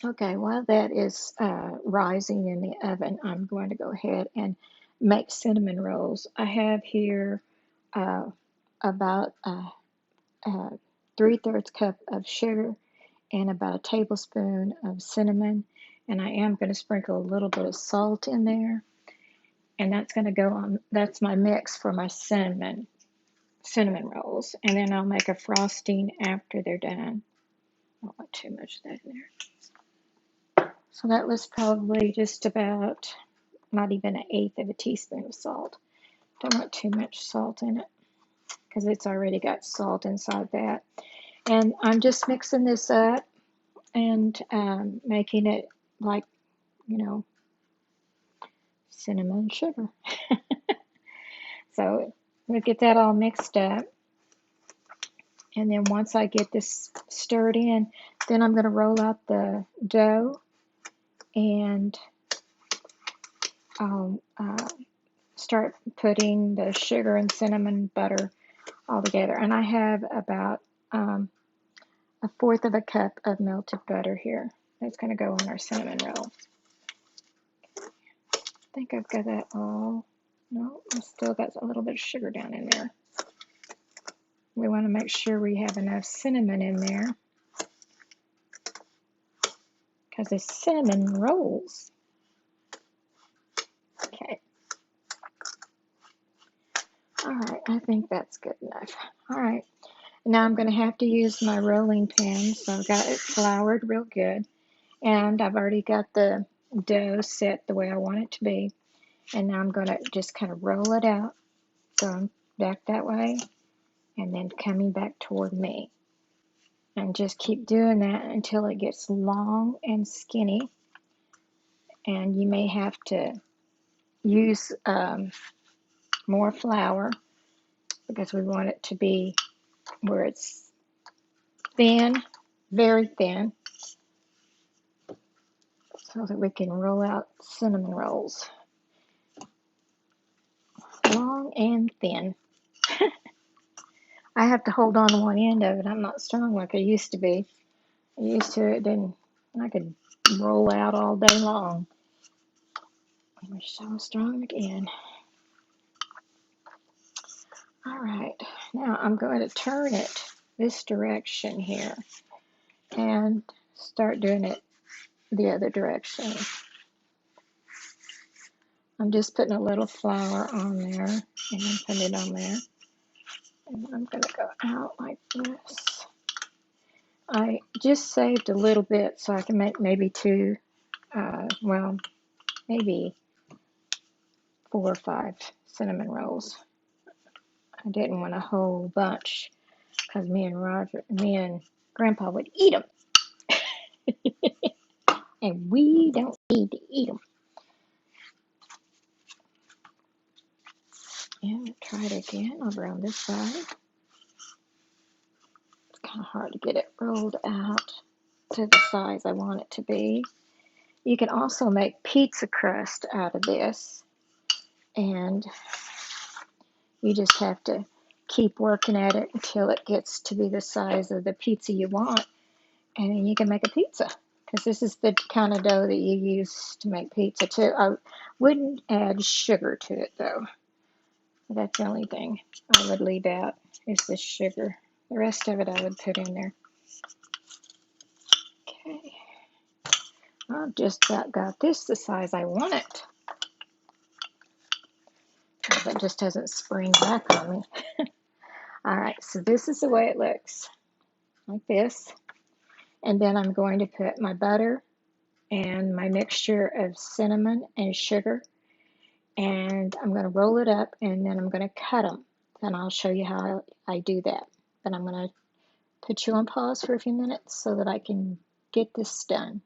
Okay, while that is rising in the oven, I'm going to go ahead and make cinnamon rolls. I have here uh, about a 3/3 cup of sugar and about a tablespoon of cinnamon, and I am going to sprinkle a little bit of salt in there, and that's going to go on. That's my mix for my cinnamon rolls, and then I'll make a frosting after they're done. I don't want too much of that in there. So that was probably just about not even 1/8 of a teaspoon of salt. Don't want too much salt in it because it's already got salt inside that. And I'm just mixing this up and making it like, you know, cinnamon sugar. So we'll get that all mixed up. And then once I get this stirred in, then I'm going to roll out the dough and I'll start putting the sugar and cinnamon butter all together. And I have about 1/4 of a cup of melted butter here. That's going to go on our cinnamon roll. I think I've got that all. No, I still got a little bit of sugar down in there. We want to make sure we have enough cinnamon in there because the cinnamon rolls. Okay. All right, I think that's good enough. All right, now I'm going to have to use my rolling pin. So I've got it floured real good, and I've already got the dough set the way I want it to be. And now I'm going to just kind of roll it out, going back that way, and then coming back toward me. And just keep doing that until it gets long and skinny. And you may have to use more flour because we want it to be where it's thin, very thin, so that we can roll out cinnamon rolls. Long and thin. I have to hold on to one end of it. I'm not strong like I used to be. I used to it, then I could roll out all day long. I'm so strong again. All right, now I'm going to turn it this direction here and start doing it the other direction. I'm just putting a little flour on there and then putting it on there. And I'm going to go out like this. I just saved a little bit so I can make maybe two, well, maybe 4 or 5 cinnamon rolls. I didn't want a whole bunch because me and Grandpa would eat them. And we don't need to eat them. And try it again over on this side. It's kind of hard to get it rolled out to the size I want it to be. You can also make pizza crust out of this, and you just have to keep working at it until it gets to be the size of the pizza you want, and then you can make a pizza. Because this is the kind of dough that you use to make pizza too. I wouldn't add sugar to it though. That's the only thing I would leave out is the sugar. The rest of it I would put in there. Okay. I've just about got this the size I want it. It just doesn't spring back on me. All right, so this is the way it looks, like this. And then I'm going to put my butter and my mixture of cinnamon and sugar, and I'm going to roll it up, and then I'm going to cut them. Then I'll show you how I do that. But I'm going to put you on pause for a few minutes so that I can get this done.